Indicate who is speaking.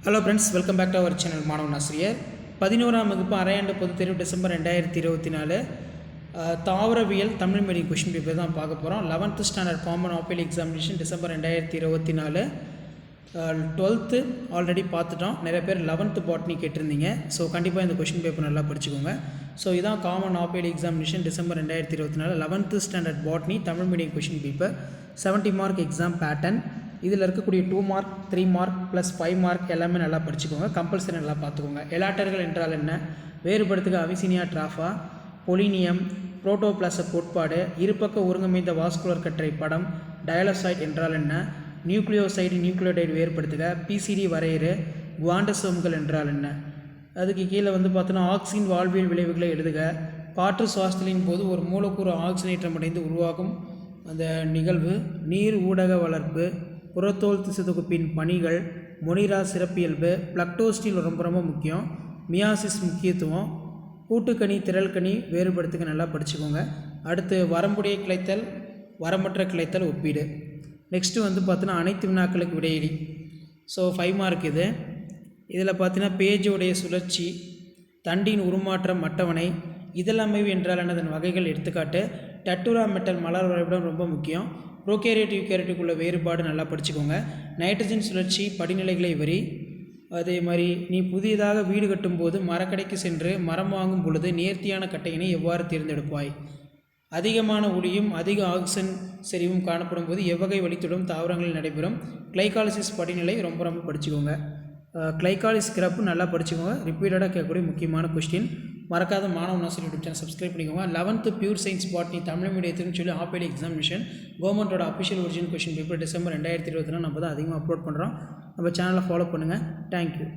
Speaker 1: Hello friends, welcome back to our channel மாணவன் ஆசிரியர். 11ஆம் வகுப்பு அரையாண்டு பொதுத் தேர்வு டிசம்பர் 2024 தாவரவியல் தமிழ் மீடியம் கொஷின் பேப்பர் தான் பார்க்க போகிறோம். 11th standard common apple examination December 2024. 12th already பார்த்துட்டோம். நிறைய பேர் 11th பாட்னி கேட்டிருந்தீங்க. ஸோ கண்டிப்பாக இந்த கொஷின் பேப்பர் நல்லா படிச்சுக்கோங்க. ஸோ இதான் common apple examination December 2024 11th standard botany Tamil medium question paper. 70 mark exam pattern. இதில் இருக்கக்கூடிய 2 மார்க் 3 மார்க் ப்ளஸ் 5 மார்க் எல்லாமே நல்லா படிச்சுக்கோங்க. கம்பல்சரி நல்லா பார்த்துக்கோங்க. எலாட்டர்கள் என்றால் என்ன, வேறுபடுத்துக அவிசினியா டிராஃபா, பொலினியம், புரோட்டோபிளாச கோட்பாடு, இருபக்க ஒருங்கமைந்த வாஸ்குலர் கற்றை படம், டயலசாய்ட் என்றால் என்ன, நியூக்ளியோசைடு நியூக்ளியோடைடு வேறுபடுத்துக, பிசிடி வரையறு, குவாண்டசோம்கள் என்றால் என்ன. அதுக்கு கீழே பார்த்தோன்னா ஆக்சிஜன் வாழ்வியல் விளைவுகளை எழுதுக. காற்று சுவாசத்தின் போது ஒரு மூலக்கூறு ஆக்சிஜனேற்றம் அடைந்து உருவாகும் அந்த நிகழ்வு, நீர் ஊடக வளர்ப்பு, புறத்தோல் திசுத்தொகுப்பின் பணிகள், மொனிரா சிறப்பியல்பு, பிளக்டோஸ்டில் ரொம்ப ரொம்ப முக்கியம், மியாசிஸ் முக்கியத்துவம், கூட்டுக்கணி திரள்கணி வேறுபடுத்துக்க நல்லா படிச்சுக்கோங்க. அடுத்து வரம்புடைய கிளைத்தல் வரம்பற்ற கிளைத்தல் ஒப்பீடு. நெக்ஸ்ட்டு பார்த்தோன்னா அனைத்து வினாக்களுக்கு விடையிலி. ஸோ 5 மார்க் இது. இதில் பார்த்தீங்கன்னா பேஜோடைய சுழற்சி, தண்டின் உருமாற்றம் அட்டவணை, இதழமைவு என்றால் அதன் வகைகள் எடுத்துக்காட்டு, டட்டுரா மெட்டல் மலர் வரைபடம் ரொம்ப முக்கியம், ப்ரோகேரியட் யூகேரியட்டுக்குள்ள வேறுபாடு நல்லா படிச்சுக்கோங்க, நைட்ரஜன் சுழற்சி படிநிலைகளை வரி, அதே மாதிரி நீ புதியதாக வீடு கட்டும்போது மரக்கடைக்கு சென்று மரம் வாங்கும் பொழுது நேர்த்தியான கட்டையினை எவ்வாறு தேர்ந்தெடுப்பாய், அதிகமான ஒளியும் அதிக ஆக்சிஜன் செறிவும் காணப்படும் போது எவ்வகை வழித்தொடும் தாவரங்களில் நடைபெறும், கிளைகாலிசிஸ் படிநிலை ரொம்ப ரொம்ப படிச்சுக்கோங்க. கிளைகாலிஸ் கிராப்பு நல்லா படிச்சுக்கோங்க. ரிப்பீட்டடாக கேட்கக்கூடிய முக்கியமான கொஸ்டின். மறக்காத மாணவன் ஆசிரியர் யூடியூப் சேனல் சப்ஸ்கிரைப் பண்ணிக்கோங்க. 11th pure science botany Tamil மீடியத்துன்னு சொல்லி ஆப்பிள் எக்ஸாமினேஷன் கவர்மெண்ட்டோட official original question paper December 2024 நம்ம தான் அதிகமாக அப்லோட் பண்ணுறோம். நம்ம சேனலை ஃபாலோ பண்ணுங்கள். தேங்க்யூ.